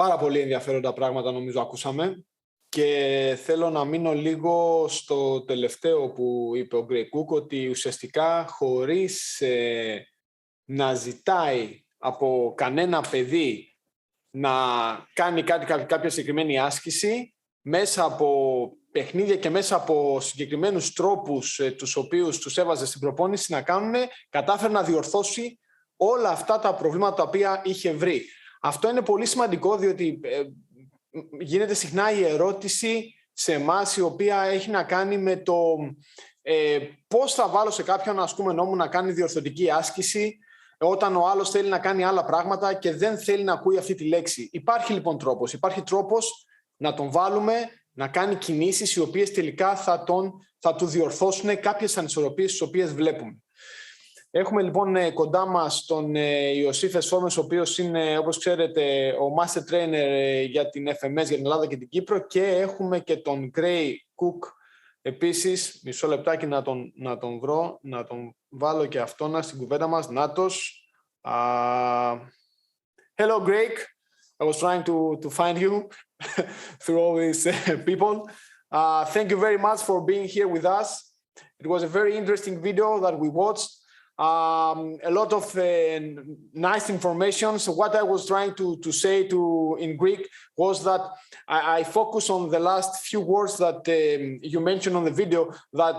Πάρα πολύ ενδιαφέροντα πράγματα νομίζω ακούσαμε και θέλω να μείνω λίγο στο τελευταίο που είπε ο Greg Cook, ότι ουσιαστικά χωρίς να ζητάει από κανένα παιδί να κάνει κάποια συγκεκριμένη άσκηση, μέσα από παιχνίδια και μέσα από συγκεκριμένους τρόπους τους οποίους τους έβαζε στην προπόνηση να κάνουν, κατάφερε να διορθώσει όλα αυτά τα προβλήματα τα οποία είχε βρει. Αυτό είναι πολύ σημαντικό, διότι γίνεται συχνά η ερώτηση σε εμάς, η οποία έχει να κάνει με το πώς θα βάλω σε κάποιον ασκούμενό μου να κάνει διορθωτική άσκηση όταν ο άλλος θέλει να κάνει άλλα πράγματα και δεν θέλει να ακούει αυτή τη λέξη. Υπάρχει λοιπόν τρόπος. Υπάρχει τρόπος να τον βάλουμε να κάνει κινήσεις οι οποίες τελικά θα του διορθώσουν κάποιες ανισορροπίες τις οποίες βλέπουμε. Έχουμε λοιπόν κοντά μας τον Joseph Esformes, ο οποίος είναι, όπως ξέρετε, ο Master Trainer για την FMS, για την Ελλάδα και την Κύπρο, και έχουμε και τον Greg Cook επίσης. Μισό λεπτάκι να τον βρω, να τον βάλω και αυτόν στην κουβέντα μας. Νάτος. Hello Greg, I was trying to find you through all these people. Thank you very much for being here with us. It was a very interesting video that we watched. A lot of nice information. So what I was trying to say in Greek was that I focus on the last few words that you mentioned on the video, that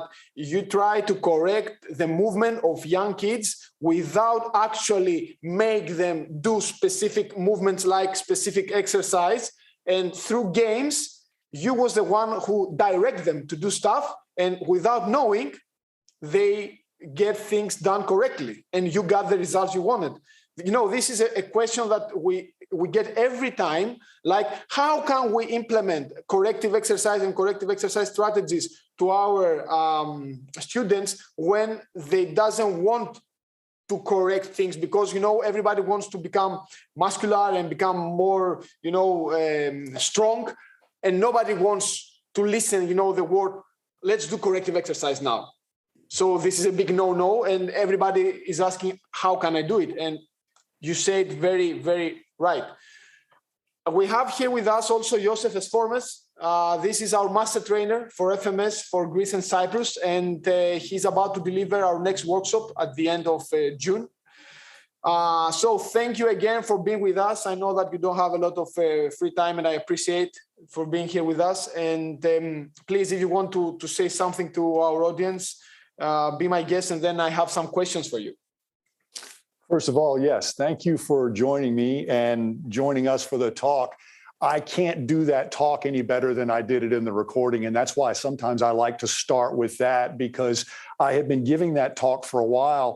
you try to correct the movement of young kids without actually make them do specific movements like specific exercise. And through games, you was the one who direct them to do stuff, and without knowing, they get things done correctly, and you got the results you wanted. You know, this is a question that we get every time, like, how can we implement corrective exercise and corrective exercise strategies to our students when they doesn't want to correct things? Because, you know, everybody wants to become muscular and become more, you know, strong, and nobody wants to listen, you know, the word, let's do corrective exercise now. So this is a big no-no, and everybody is asking, how can I do it? And you said very, very right. We have here with us also Joseph Esformes. This is our master trainer for FMS for Greece and Cyprus, and he's about to deliver our next workshop at the end of June. So thank you again for being with us. I know that you don't have a lot of free time, and I appreciate for being here with us. And please, if you want to say something to our audience, be my guest, and then I have some questions for you. First of all, yes, thank you for joining me and joining us for the talk. I can't do that talk any better than I did it in the recording, and that's why sometimes I like to start with that, because I had been giving that talk for a while,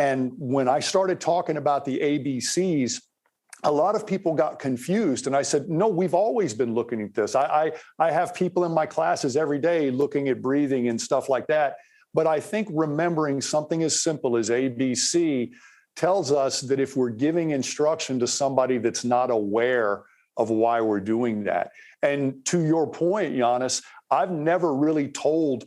and when I started talking about the ABCs, a lot of people got confused, and I said, no, we've always been looking at this. I have people in my classes every day looking at breathing and stuff like that. But I think remembering something as simple as ABC tells us that if we're giving instruction to somebody that's not aware of why we're doing that. And to your point, Ioannis, I've never really told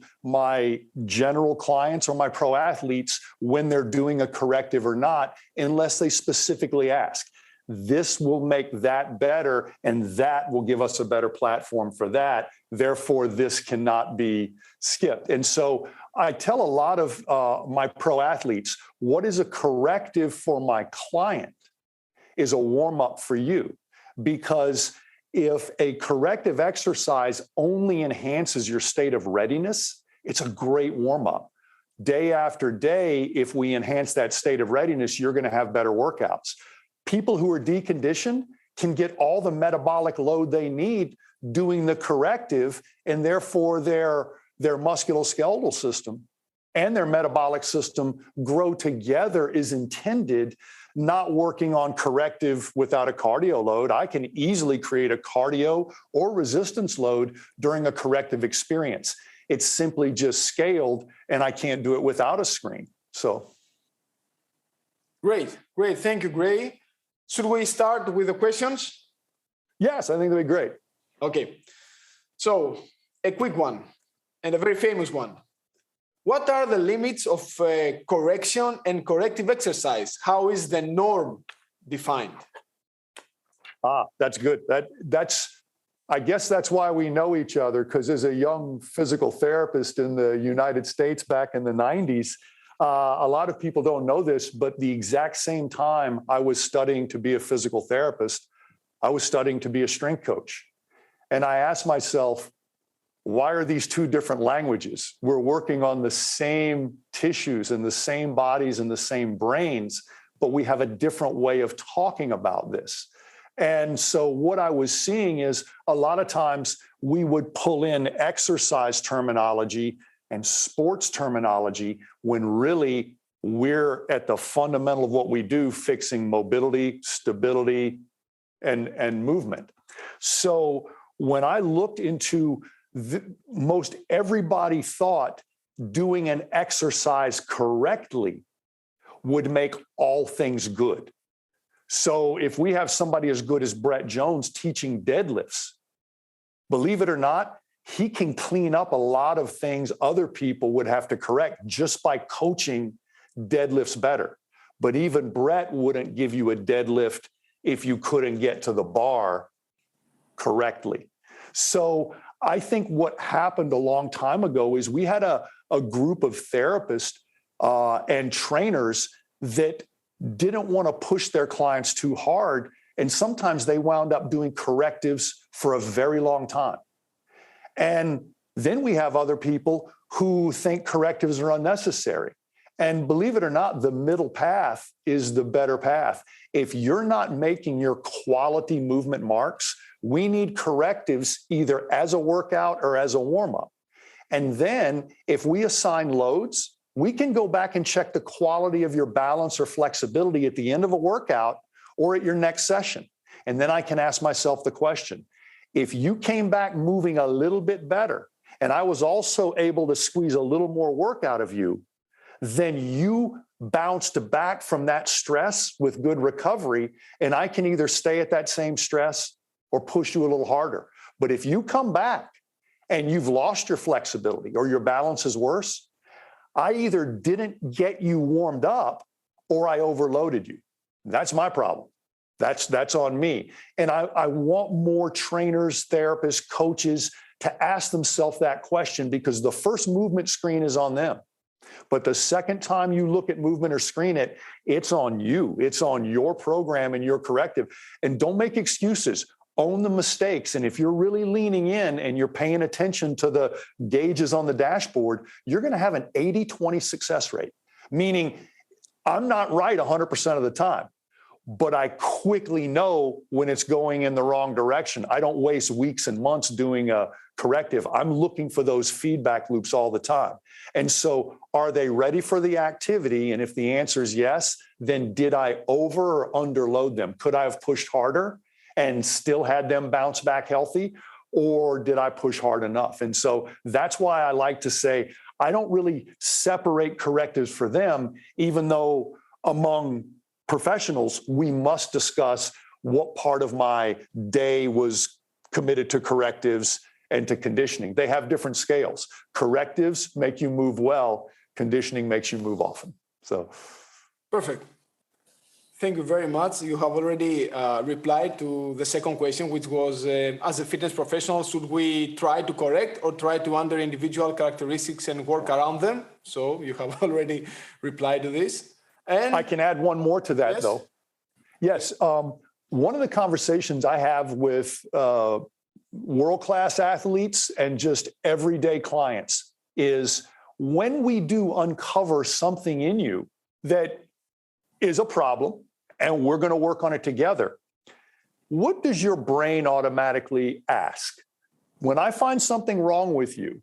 my general clients or my pro athletes when they're doing a corrective or not, unless they specifically ask. This will make that better, and that will give us a better platform for that. Therefore, this cannot be skipped. And so I tell a lot of my pro athletes, what is a corrective for my client is a warm-up for you. Because if a corrective exercise only enhances your state of readiness, it's a great warm-up. Day after day, if we enhance that state of readiness, you're going to have better workouts. People who are deconditioned can get all the metabolic load they need doing the corrective, and therefore their musculoskeletal system and their metabolic system grow together is intended, not working on corrective without a cardio load. I can easily create a cardio or resistance load during a corrective experience. It's simply just scaled, and I can't do it without a screen. So. Great. Thank you, Greg. Should we start with the questions? Yes, I think that'd be great. Okay. So, a quick one, and a very famous one. What are the limits of correction and corrective exercise? How is the norm defined? That's good. I guess that's why we know each other, because as a young physical therapist in the United States back in the 90s, a lot of people don't know this, but the exact same time I was studying to be a physical therapist, I was studying to be a strength coach. And I asked myself, why are these two different languages? We're working on the same tissues and the same bodies and the same brains, but we have a different way of talking about this. And so what I was seeing is a lot of times we would pull in exercise terminology and sports terminology when really we're at the fundamental of what we do, fixing mobility, stability, and movement. So when I looked into most everybody thought doing an exercise correctly would make all things good. So if we have somebody as good as Brett Jones teaching deadlifts, believe it or not, he can clean up a lot of things other people would have to correct just by coaching deadlifts better. But even Brett wouldn't give you a deadlift if you couldn't get to the bar correctly. So I think what happened a long time ago is we had a group of therapists and trainers that didn't want to push their clients too hard. And sometimes they wound up doing correctives for a very long time. And then we have other people who think correctives are unnecessary. And believe it or not, the middle path is the better path. If you're not making your quality movement marks, we need correctives either as a workout or as a warm-up. And then if we assign loads, we can go back and check the quality of your balance or flexibility at the end of a workout or at your next session. And then I can ask myself the question, if you came back moving a little bit better, and I was also able to squeeze a little more work out of you, then you bounced back from that stress with good recovery, and I can either stay at that same stress or push you a little harder. But if you come back and you've lost your flexibility or your balance is worse, I either didn't get you warmed up or I overloaded you. That's my problem. That's on me. And I want more trainers, therapists, coaches to ask themselves that question, because the first movement screen is on them. But the second time you look at movement or screen it, it's on you. It's on your program and your corrective. And don't make excuses. Own the mistakes. And if you're really leaning in and you're paying attention to the gauges on the dashboard, you're going to have an 80-20 success rate, meaning I'm not right 100% of the time, but I quickly know when it's going in the wrong direction. I don't waste weeks and months doing a corrective. I'm looking for those feedback loops all the time. And so are they ready for the activity? And if the answer is yes, then did I over or underload them? Could I have pushed harder and still had them bounce back healthy? Or did I push hard enough? And so that's why I like to say, I don't really separate correctives for them, even though among professionals, we must discuss what part of my day was committed to correctives and to conditioning. They have different scales. Correctives make you move well. Conditioning makes you move often. So, perfect. Thank you very much. You have already replied to the second question, which was, as a fitness professional, should we try to correct or try to under individual characteristics and work around them? So you have already replied to this. And I can add one more to that, yes. though. Yes. One of the conversations I have with world-class athletes and just everyday clients is when we do uncover something in you that is a problem, and we're going to work on it together, what does your brain automatically ask? When I find something wrong with you,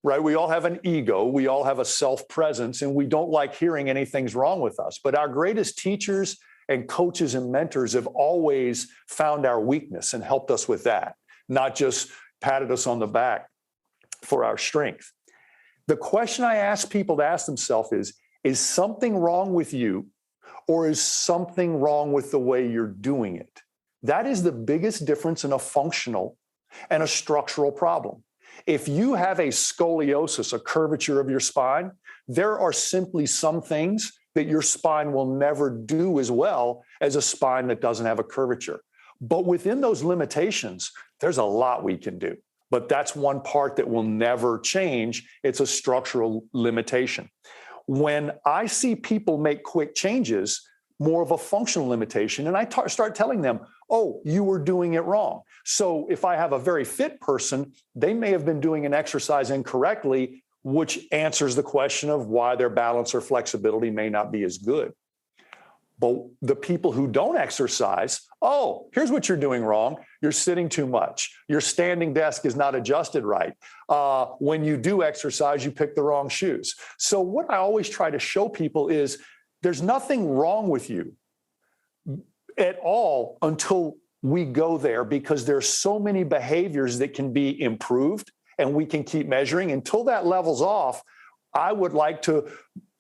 right? We all have an ego, we all have a self-presence, and we don't like hearing anything's wrong with us. But our greatest teachers and coaches and mentors have always found our weakness and helped us with that, not just patted us on the back for our strength. The question I ask people to ask themselves is something wrong with you, or is something wrong with the way you're doing it? That is the biggest difference in a functional and a structural problem. If you have a scoliosis, a curvature of your spine, there are simply some things that your spine will never do as well as a spine that doesn't have a curvature. But within those limitations, there's a lot we can do. But that's one part that will never change. It's a structural limitation. When I see people make quick changes, more of a functional limitation, and I start telling them, oh, you were doing it wrong. So if I have a very fit person, they may have been doing an exercise incorrectly, which answers the question of why their balance or flexibility may not be as good. But the people who don't exercise, oh, here's what you're doing wrong. You're sitting too much. Your standing desk is not adjusted right. When you do exercise, you pick the wrong shoes. So what I always try to show people is there's nothing wrong with you at all until we go there, because there's so many behaviors that can be improved and we can keep measuring. Until that level's off, I would like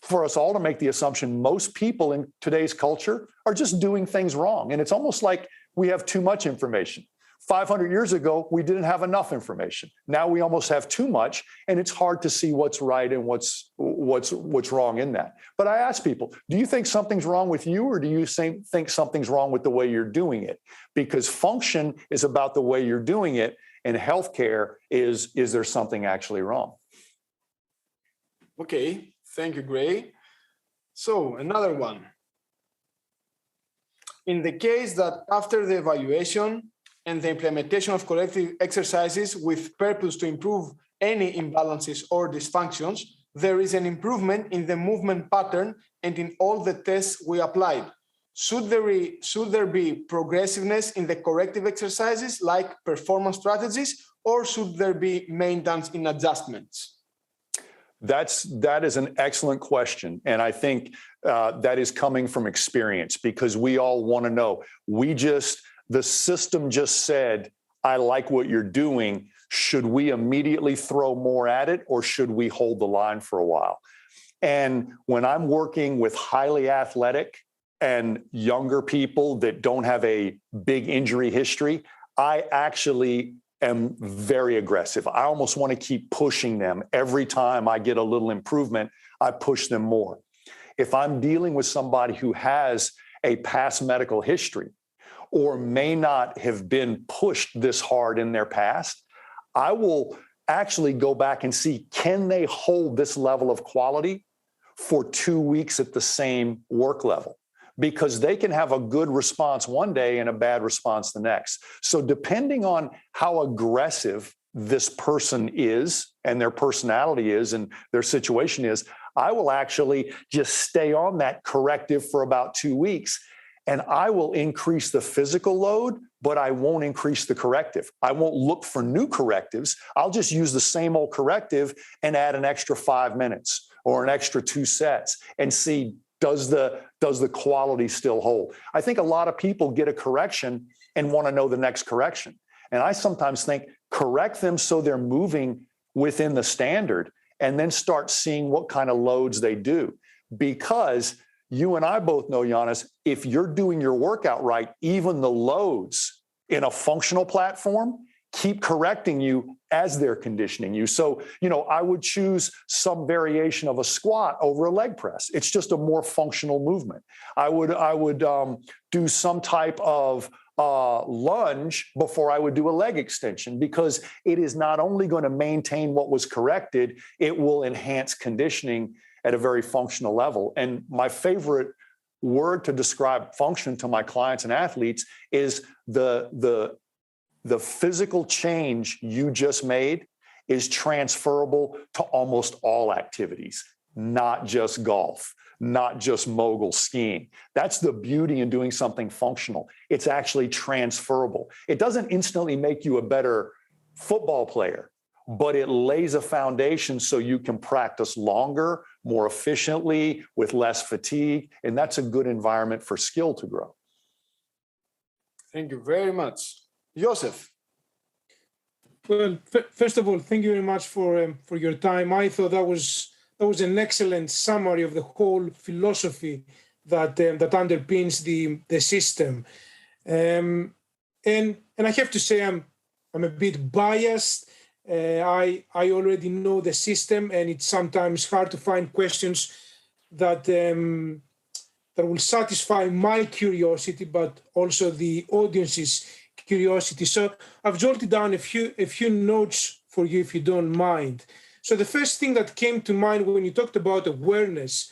for us all to make the assumption most people in today's culture are just doing things wrong. And it's almost like we have too much information. 500 years ago, we didn't have enough information. Now we almost have too much, and it's hard to see what's right and what's wrong in that. But I ask people, do you think something's wrong with you, or do you think something's wrong with the way you're doing it? Because function is about the way you're doing it, and healthcare is there something actually wrong? Okay, thank you, Gray. So another one. In the case that after the evaluation and the implementation of corrective exercises with purpose to improve any imbalances or dysfunctions, there is an improvement in the movement pattern and in all the tests we applied. Should there be progressiveness in the corrective exercises like performance strategies, or should there be maintenance in adjustments? That is an excellent question. And I think that is coming from experience, because we all want to know. The system just said, I like what you're doing. Should we immediately throw more at it, or should we hold the line for a while? And when I'm working with highly athletic and younger people that don't have a big injury history, I actually am very aggressive. I almost want to keep pushing them. Every time I get a little improvement, I push them more. If I'm dealing with somebody who has a past medical history or may not have been pushed this hard in their past, I will actually go back and see, can they hold this level of quality for 2 weeks at the same work level? Because they can have a good response one day and a bad response the next. So depending on how aggressive this person is and their personality is and their situation is, I will actually just stay on that corrective for about 2 weeks. And I will increase the physical load, but I won't increase the corrective. I won't look for new correctives. I'll just use the same old corrective and add an extra 5 minutes or an extra 2 sets and see, does the quality still hold? I think a lot of people get a correction and want to know the next correction. And I sometimes think, correct them so they're moving within the standard, and then start seeing what kind of loads they do. Because you and I both know, Ioannis, if you're doing your workout right, even the loads in a functional platform keep correcting you as they're conditioning you. So, I would choose some variation of a squat over a leg press. It's just a more functional movement. I would do some type of lunge before I would do a leg extension, because it is not only going to maintain what was corrected, it will enhance conditioning at a very functional level. And my favorite word to describe function to my clients and athletes is the physical change you just made is transferable to almost all activities, not just golf, not just mogul skiing. That's the beauty in doing something functional. It's actually transferable. It doesn't instantly make you a better football player, but it lays a foundation so you can practice longer, more efficiently, with less fatigue, and that's a good environment for skill to grow. Thank you very much. Joseph. Well, first of all, thank you very much for your time. I thought that was an excellent summary of the whole philosophy that underpins the system. And I have to say I'm a bit biased. I already know the system, and it's sometimes hard to find questions that that will satisfy my curiosity, but also the audience's curiosity. So I've jotted down a few notes for you, if you don't mind. So the first thing that came to mind when you talked about awareness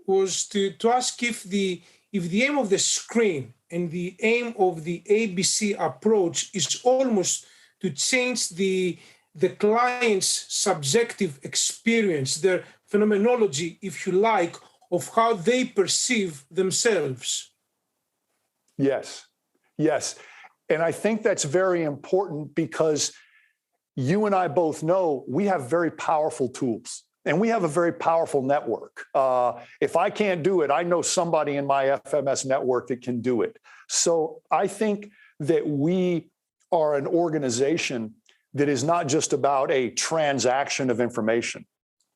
was to ask if the aim of the screen and the aim of the ABC approach is almost to change the client's subjective experience, their phenomenology, if you like, of how they perceive themselves. Yes, yes. And I think that's very important because you and I both know we have very powerful tools and we have a very powerful network. If I can't do it, I know somebody in my FMS network that can do it. So I think that we are an organization that is not just about a transaction of information.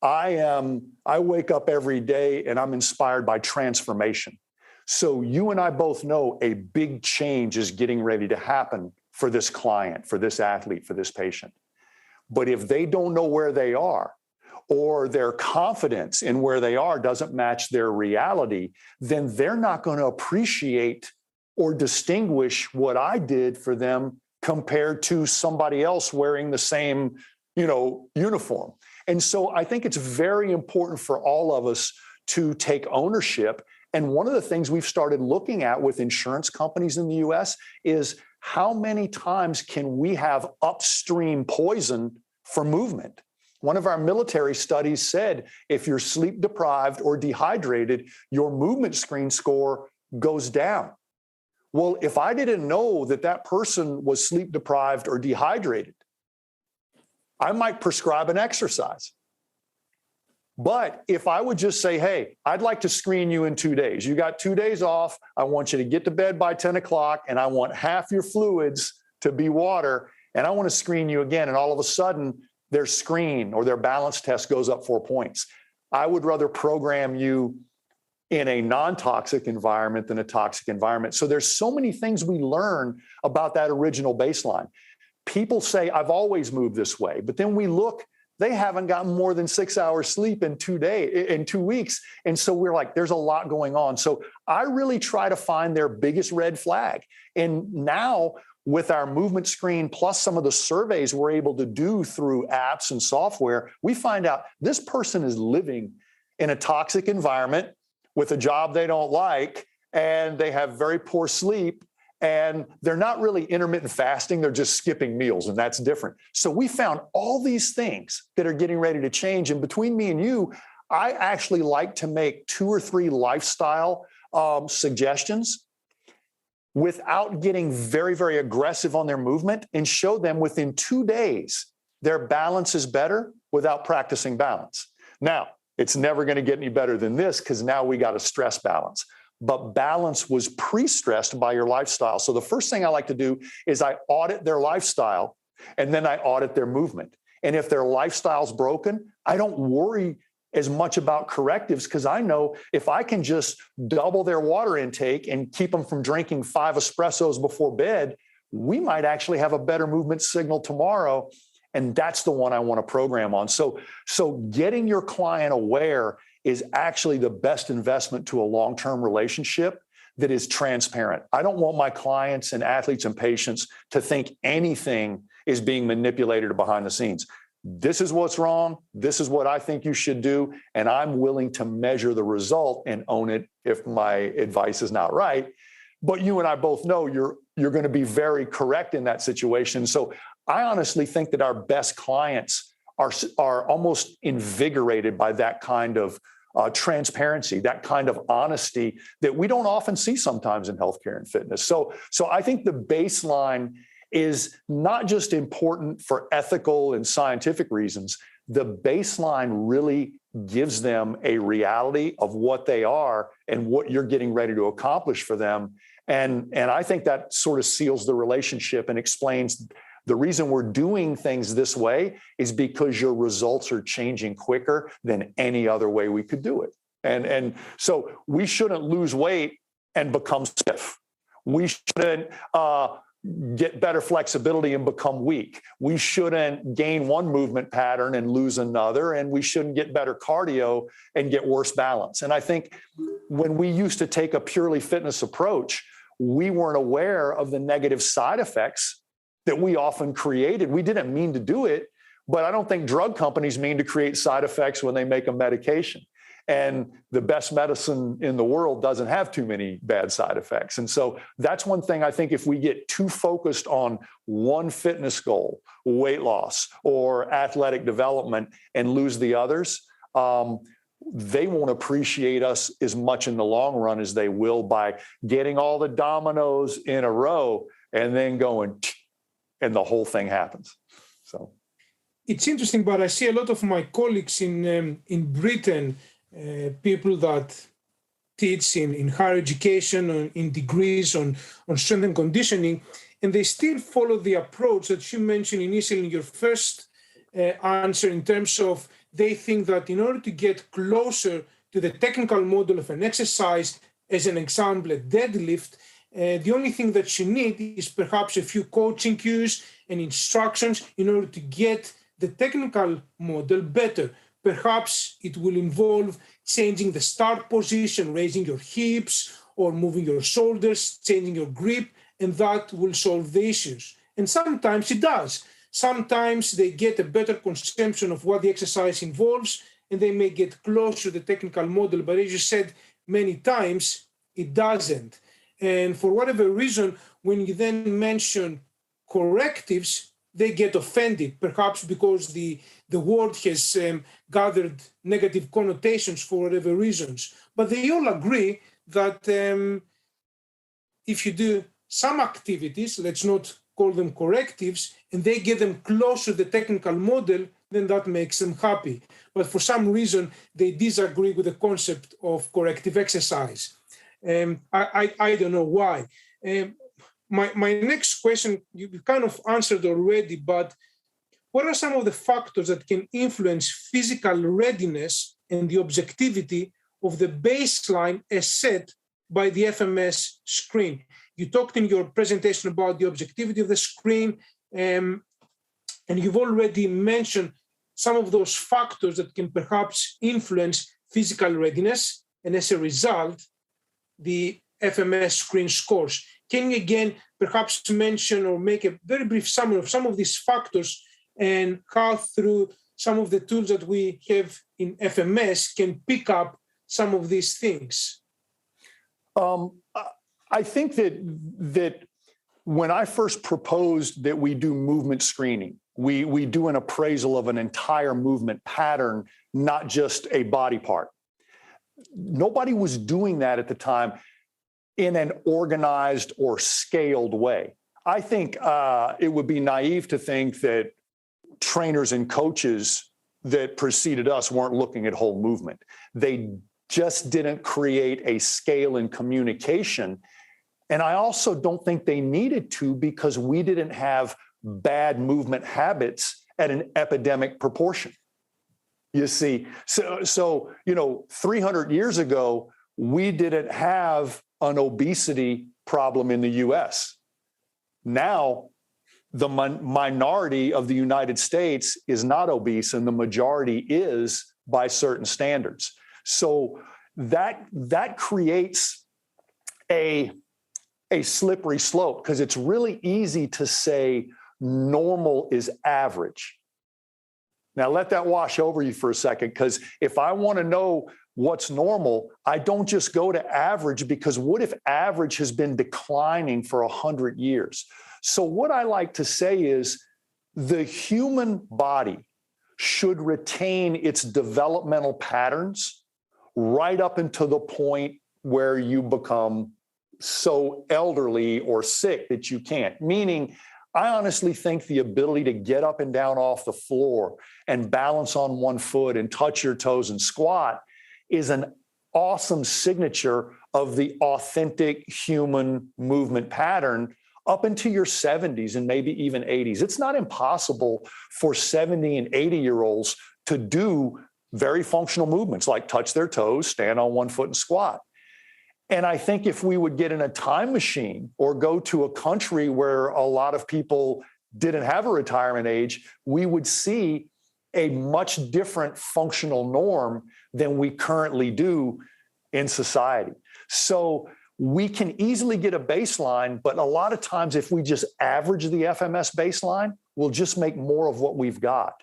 I wake up every day and I'm inspired by transformation. So you and I both know a big change is getting ready to happen for this client, for this athlete, for this patient. But if they don't know where they are, or their confidence in where they are doesn't match their reality, then they're not going to appreciate or distinguish what I did for them compared to somebody else wearing the same, uniform. And so I think it's very important for all of us to take ownership. And one of the things we've started looking at with insurance companies in the US is how many times can we have upstream poison for movement? One of our military studies said if you're sleep deprived or dehydrated, your movement screen score goes down. Well, if I didn't know that person was sleep deprived or dehydrated, I might prescribe an exercise. But if I would just say, hey, I'd like to screen you in 2 days. You got 2 days off. I want you to get to bed by 10 o'clock, and I want half your fluids to be water, and I want to screen you again. And all of a sudden, their screen or their balance test goes up 4 points. I would rather program you in a non-toxic environment than a toxic environment. So there's so many things we learn about that original baseline. People say, I've always moved this way, but then we look, they haven't gotten more than 6 hours sleep in 2 weeks. And so we're like, there's a lot going on. So I really try to find their biggest red flag. And now with our movement screen, plus some of the surveys we're able to do through apps and software, we find out this person is living in a toxic environment with a job they don't like, and they have very poor sleep. And they're not really intermittent fasting, they're just skipping meals, and that's different. So we found all these things that are getting ready to change. And between me and you, I actually like to make 2 or 3 lifestyle suggestions without getting very, very aggressive on their movement, and show them within 2 days their balance is better without practicing balance. Now, it's never going to get any better than this because now we got a stress balance. But balance was pre-stressed by your lifestyle. So the first thing I like to do is I audit their lifestyle, and then I audit their movement. And if their lifestyle's broken, I don't worry as much about correctives because I know if I can just double their water intake and keep them from drinking 5 espressos before bed, we might actually have a better movement signal tomorrow. And that's the one I want to program on. So getting your client aware is actually the best investment to a long-term relationship that is transparent. I don't want my clients and athletes and patients to think anything is being manipulated behind the scenes. This is what's wrong. This is what I think you should do. And I'm willing to measure the result and own it if my advice is not right. But you and I both know you're going to be very correct in that situation. So I honestly think that our best clients are almost invigorated by that kind of transparency, that kind of honesty that we don't often see sometimes in healthcare and fitness. So I think the baseline is not just important for ethical and scientific reasons. The baseline really gives them a reality of what they are and what you're getting ready to accomplish for them. And I think that sort of seals the relationship and explains the reason we're doing things this way is because your results are changing quicker than any other way we could do it. And so we shouldn't lose weight and become stiff. We shouldn't get better flexibility and become weak. We shouldn't gain one movement pattern and lose another, and we shouldn't get better cardio and get worse balance. And I think when we used to take a purely fitness approach, we weren't aware of the negative side effects that we often created. We didn't mean to do it, but I don't think drug companies mean to create side effects when they make a medication. And the best medicine in the world doesn't have too many bad side effects. And so that's one thing I think if we get too focused on one fitness goal, weight loss or athletic development, and lose the others, they won't appreciate us as much in the long run as they will by getting all the dominoes in a row and then going, and the whole thing happens. So it's interesting, but I see a lot of my colleagues in Britain, people that teach in higher education, in degrees on strength and conditioning, and they still follow the approach that you mentioned initially in your first answer, in terms of they think that in order to get closer to the technical model of an exercise, as an example, a deadlift, the only thing that you need is perhaps a few coaching cues and instructions in order to get the technical model better. Perhaps it will involve changing the start position, raising your hips or moving your shoulders, changing your grip, and that will solve the issues. And sometimes it does. Sometimes they get a better conception of what the exercise involves, and they may get closer to the technical model. But as you said many times, it doesn't. And for whatever reason, when you then mention correctives, they get offended, perhaps because the word has gathered negative connotations for whatever reasons. But they all agree that if you do some activities, let's not call them correctives, and they get them closer to the technical model, then that makes them happy. But for some reason, they disagree with the concept of corrective exercise. I don't know why. My next question, you kind of answered already, but what are some of the factors that can influence physical readiness and the objectivity of the baseline as set by the FMS screen? You talked in your presentation about the objectivity of the screen, and you've already mentioned some of those factors that can perhaps influence physical readiness, and as a result, the FMS screen scores. Can you again perhaps mention or make a very brief summary of some of these factors and how through some of the tools that we have in FMS can pick up some of these things? I think that when I first proposed that we do movement screening, we do an appraisal of an entire movement pattern, not just a body part. Nobody was doing that at the time in an organized or scaled way. I think it would be naive to think that trainers and coaches that preceded us weren't looking at whole movement. They just didn't create a scale in communication. And I also don't think they needed to, because we didn't have bad movement habits at an epidemic proportion. You see, so 300 years ago, we didn't have an obesity problem in the US. Now, the minority of the United States is not obese, and the majority is by certain standards. So that creates a slippery slope, because it's really easy to say normal is average. Now, let that wash over you for a second, because if I want to know what's normal, I don't just go to average, because what if average has been declining for 100 years? So what I like to say is the human body should retain its developmental patterns right up until the point where you become so elderly or sick that you can't. Meaning, I honestly think the ability to get up and down off the floor and balance on one foot and touch your toes and squat is an awesome signature of the authentic human movement pattern up into your 70s and maybe even 80s. It's not impossible for 70 and 80-year-olds to do very functional movements like touch their toes, stand on one foot and squat. And I think if we would get in a time machine or go to a country where a lot of people didn't have a retirement age, we would see a much different functional norm than we currently do in society. So we can easily get a baseline, but a lot of times if we just average the FMS baseline, we'll just make more of what we've got.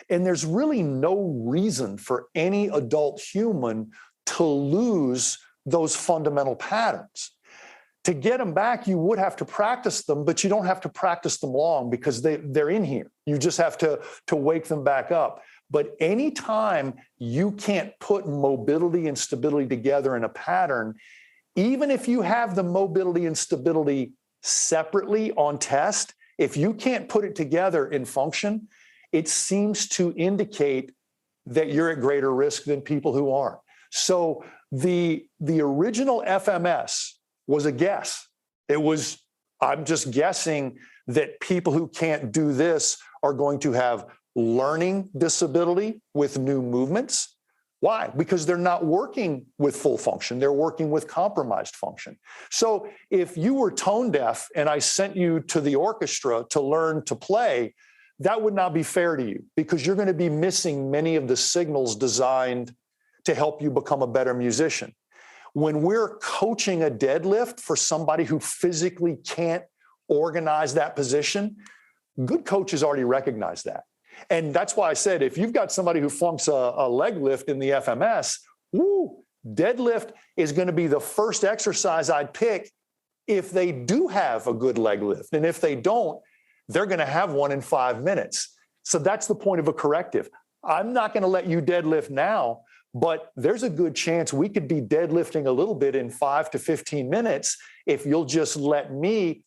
And there's really no reason for any adult human to lose those fundamental patterns. To get them back, you would have to practice them, but you don't have to practice them long because they're in here. You just have to wake them back up. But anytime you can't put mobility and stability together in a pattern, even if you have the mobility and stability separately on test, if you can't put it together in function, it seems to indicate that you're at greater risk than people who aren't. So the original FMS was a guess. It was, I'm just guessing that people who can't do this are going to have learning disability with new movements. Why? Because they're not working with full function. They're working with compromised function. So if you were tone deaf and I sent you to the orchestra to learn to play, that would not be fair to you because you're going to be missing many of the signals designed to help you become a better musician. When we're coaching a deadlift for somebody who physically can't organize that position, good coaches already recognize that. And that's why I said, if you've got somebody who flunks a leg lift in the FMS, deadlift is going to be the first exercise I'd pick if they do have a good leg lift. And if they don't, they're going to have one in 5 minutes. So that's the point of a corrective. I'm not going to let you deadlift now, but there's a good chance we could be deadlifting a little bit in 5 to 15 minutes if you'll just let me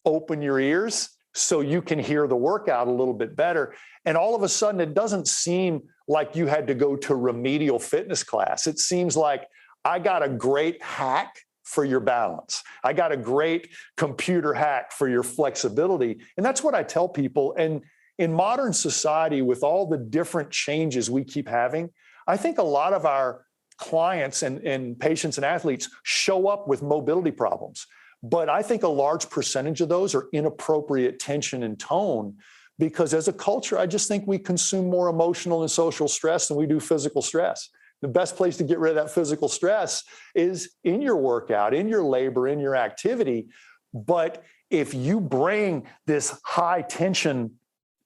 open your ears so you can hear the workout a little bit better. And all of a sudden, it doesn't seem like you had to go to remedial fitness class. It seems like I got a great hack for your balance. I got a great computer hack for your flexibility. And that's what I tell people. And in modern society, with all the different changes we keep having, I think a lot of our clients and patients and athletes show up with mobility problems. But I think a large percentage of those are inappropriate tension and tone because as a culture, I just think we consume more emotional and social stress than we do physical stress. The best place to get rid of that physical stress is in your workout, in your labor, in your activity. But if you bring this high tension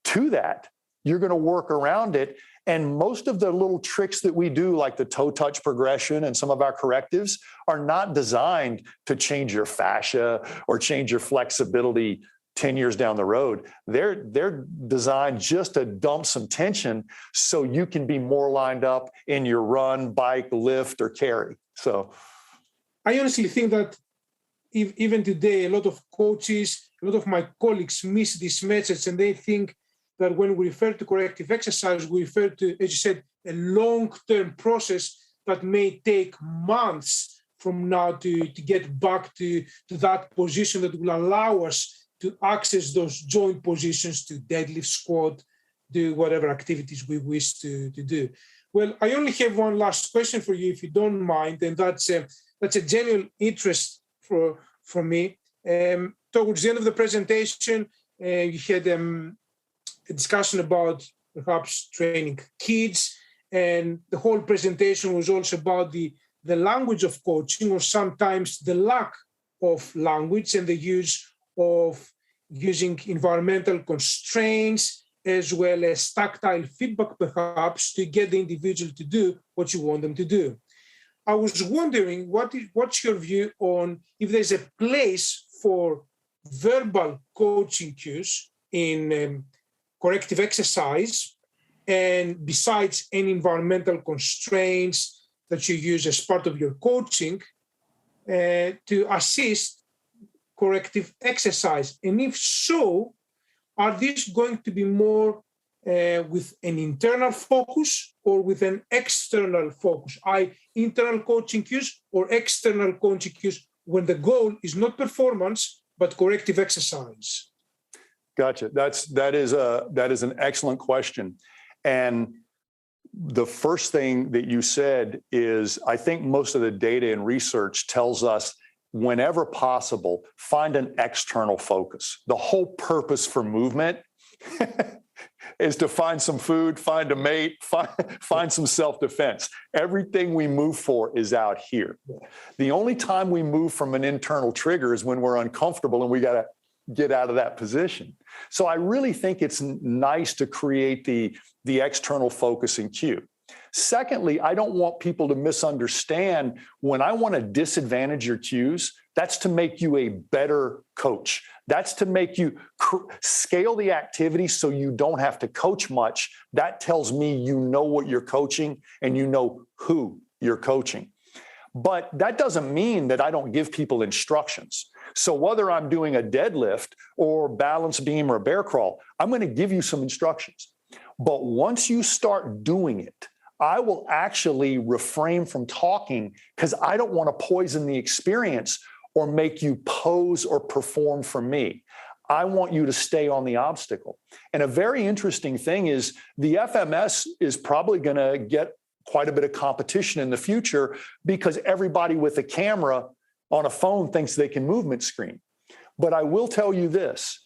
to that, you're going to work around it. And most of the little tricks that we do, like the toe touch progression and some of our correctives, are not designed to change your fascia or change your flexibility 10 years down the road. They're designed just to dump some tension so you can be more lined up in your run, bike, lift, or carry. So I honestly think that even today, a lot of coaches, a lot of my colleagues miss this message, and they think that when we refer to corrective exercise, we refer to, as you said, a long-term process that may take months from now to get back to that position that will allow us to access those joint positions to deadlift, squat, do whatever activities we wish to do. Well, I only have one last question for you, if you don't mind, and that's a genuine interest for me. Towards the end of the presentation, you had a discussion about perhaps training kids, and the whole presentation was also about the language of coaching, or sometimes the lack of language and the use of using environmental constraints as well as tactile feedback, perhaps, to get the individual to do what you want them to do. I was wondering, what's your view on if there's a place for verbal coaching cues in corrective exercise, and besides any environmental constraints that you use as part of your coaching to assist corrective exercise? And if so, are these going to be more with an internal focus or with an external focus, internal coaching cues or external coaching cues, when the goal is not performance, but corrective exercise? Gotcha. That is an excellent question. And the first thing that you said is, I think most of the data and research tells us whenever possible, find an external focus. The whole purpose for movement is to find some food, find a mate, find some self-defense. Everything we move for is out here. The only time we move from an internal trigger is when we're uncomfortable and we got to get out of that position. So I really think it's nice to create the external focus and cue. Secondly, I don't want people to misunderstand when I want to disadvantage your cues, that's to make you a better coach. That's to make you scale the activity so you don't have to coach much. That tells me you know what you're coaching and you know who you're coaching. But that doesn't mean that I don't give people instructions. So whether I'm doing a deadlift or balance beam or a bear crawl, I'm going to give you some instructions. But once you start doing it, I will actually refrain from talking because I don't want to poison the experience or make you pose or perform for me. I want you to stay on the obstacle. And a very interesting thing is the FMS is probably going to get quite a bit of competition in the future because everybody with a camera on a phone thinks they can movement screen. But I will tell you this,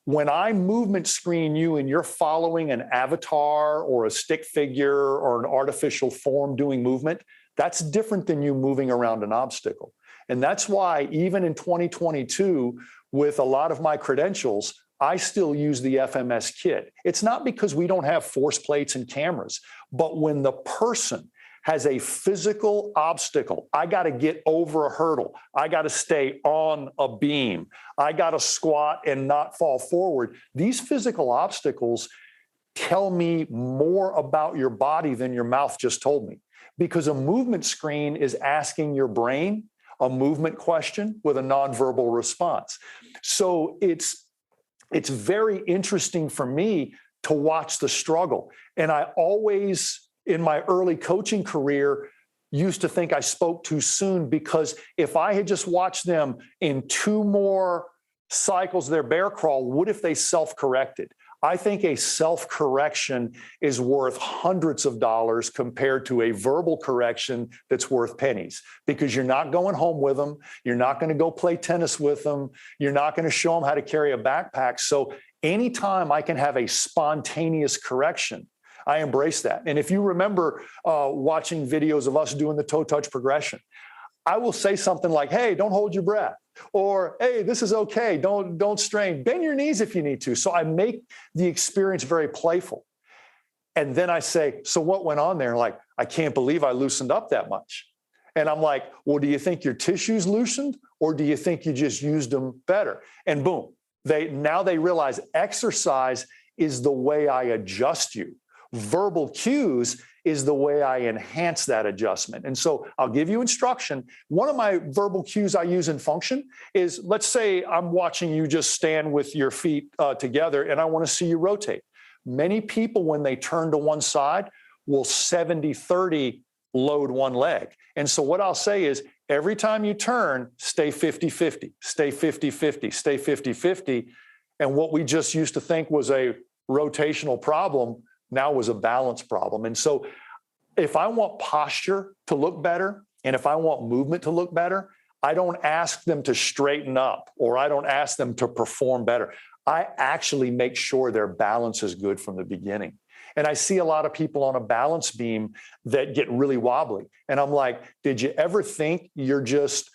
when I movement screen you and you're following an avatar or a stick figure or an artificial form doing movement, that's different than you moving around an obstacle. And that's why even in 2022, with a lot of my credentials, I still use the FMS kit. It's not because we don't have force plates and cameras, but when the person has a physical obstacle, I got to get over a hurdle, I got to stay on a beam, I got to squat and not fall forward. These physical obstacles tell me more about your body than your mouth just told me, because a movement screen is asking your brain a movement question with a nonverbal response. So it's very interesting for me to watch the struggle. And I always, in my early coaching career, used to think I spoke too soon, because if I had just watched them in 2 more cycles of their bear crawl, what if they self-corrected? I think a self-correction is worth hundreds of dollars compared to a verbal correction that's worth pennies, because you're not going home with them. You're not going to go play tennis with them. You're not going to show them how to carry a backpack. So anytime I can have a spontaneous correction, I embrace that. And if you remember watching videos of us doing the toe touch progression, I will say something like, hey, don't hold your breath. Or, hey, this is okay. Don't strain. Bend your knees if you need to. So I make the experience very playful. And then I say, so what went on there? Like, I can't believe I loosened up that much. And I'm like, well, do you think your tissues loosened, or do you think you just used them better? And boom, now they realize exercise is the way I adjust you. Verbal cues is the way I enhance that adjustment. And so I'll give you instruction. One of my verbal cues I use in function is, let's say I'm watching you just stand with your feet together and I want to see you rotate. Many people, when they turn to one side, will 70-30 load one leg. And so what I'll say is, every time you turn, stay 50-50, stay 50-50, stay 50-50. And what we just used to think was a rotational problem now was a balance problem. And so if I want posture to look better, and if I want movement to look better, I don't ask them to straighten up, or I don't ask them to perform better. I actually make sure their balance is good from the beginning. And I see a lot of people on a balance beam that get really wobbly. And I'm like, did you ever think you're just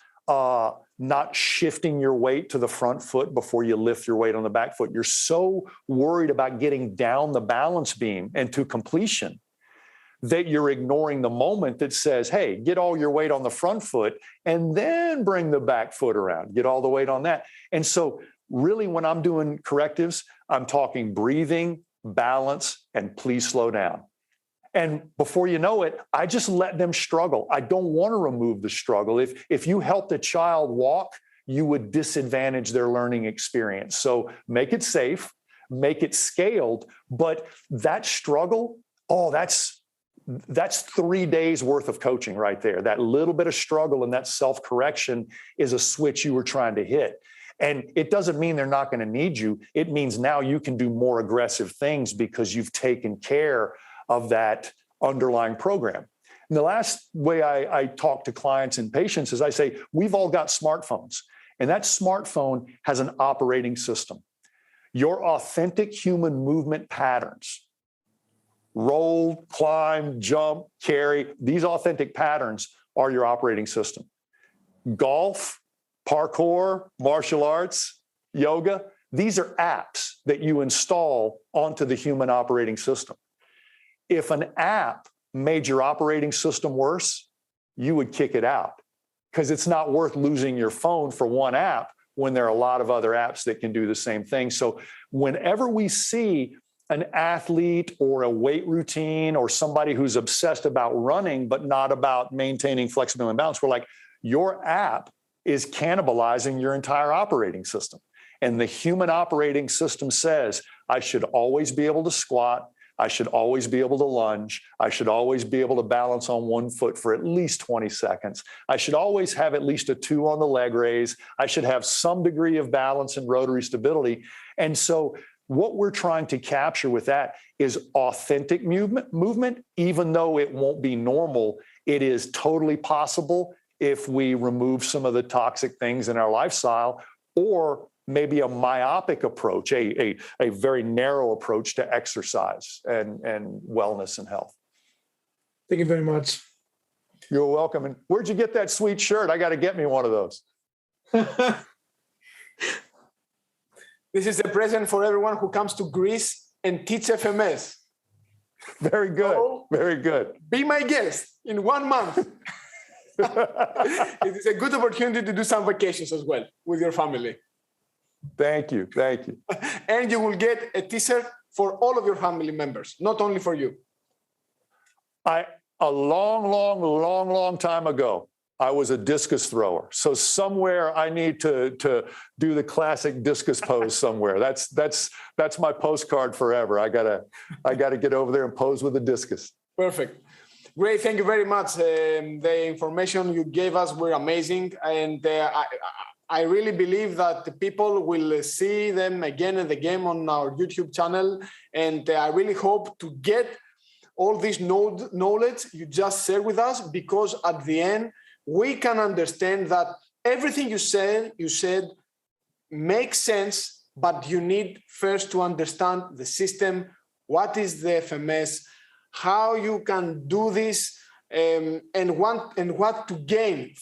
not shifting your weight to the front foot before you lift your weight on the back foot? You're so worried about getting down the balance beam and to completion that you're ignoring the moment that says, hey, get all your weight on the front foot and then bring the back foot around, get all the weight on that. And so really, when I'm doing correctives, I'm talking breathing, balance, and please slow down. And before you know it, I just let them struggle. I don't want to remove the struggle. If you helped a child walk, you would disadvantage their learning experience. So make it safe, make it scaled, but that struggle, that's 3 days worth of coaching right there. That little bit of struggle and that self-correction is a switch you were trying to hit. And it doesn't mean they're not going to need you. It means now you can do more aggressive things because you've taken care of that underlying program. And the last way I talk to clients and patients is I say, we've all got smartphones, and that smartphone has an operating system. Your authentic human movement patterns, roll, climb, jump, carry, these authentic patterns are your operating system. Golf, parkour, martial arts, yoga, these are apps that you install onto the human operating system. If an app made your operating system worse, you would kick it out, because it's not worth losing your phone for one app when there are a lot of other apps that can do the same thing. So whenever we see an athlete or a weight routine or somebody who's obsessed about running but not about maintaining flexibility and balance, we're like, your app is cannibalizing your entire operating system. And the human operating system says, I should always be able to squat, I should always be able to lunge, I should always be able to balance on one foot for at least 20 seconds. I should always have at least a 2 on the leg raise. I should have some degree of balance and rotary stability. And so what we're trying to capture with that is authentic movement, even though it won't be normal, it is totally possible if we remove some of the toxic things in our lifestyle, or maybe a myopic approach, a very narrow approach to exercise and wellness and health. Thank you very much. You're welcome. And where'd you get that sweet shirt? I got to get me one of those. This is a present for everyone who comes to Greece and teach FMS. Very good. So, very good. Be my guest in 1 month. It is a good opportunity to do some vacations as well with your family. Thank you. Thank you. And you will get a t-shirt for all of your family members, not only for you. A long time ago, I was a discus thrower. So somewhere I need to do the classic discus pose somewhere. That's my postcard forever. I gotta get over there and pose with a discus. Perfect. Great. Thank you very much. The information you gave us were amazing. And I really believe that the people will see them again and again on our YouTube channel. And I really hope to get all this knowledge you just shared with us, because at the end, we can understand that everything you said makes sense, but you need first to understand the system, what is the FMS, how you can do this, and what to gain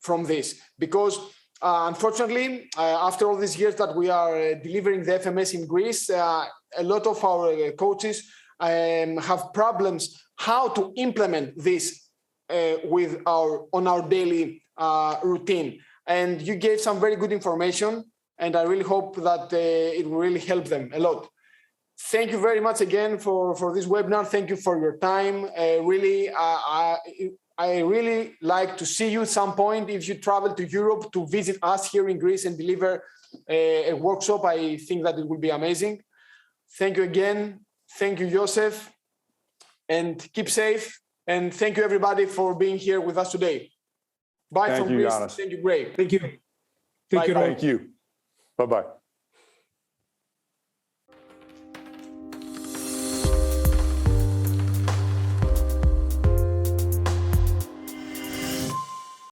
from this. Because unfortunately, after all these years that we are delivering the FMS in Greece, a lot of our coaches have problems how to implement this on our daily routine. And you gave some very good information, and I really hope that it will really help them a lot. Thank you very much again for this webinar. Thank you for your time. I really like to see you at some point if you travel to Europe to visit us here in Greece and deliver a workshop. I think that it will be amazing. Thank you again. Thank you, Joseph, and keep safe. And thank you, everybody, for being here with us today. Bye from Greece. Ioannis. Thank you, Gray. Thank you. Thank you. Thank you. Bye-bye.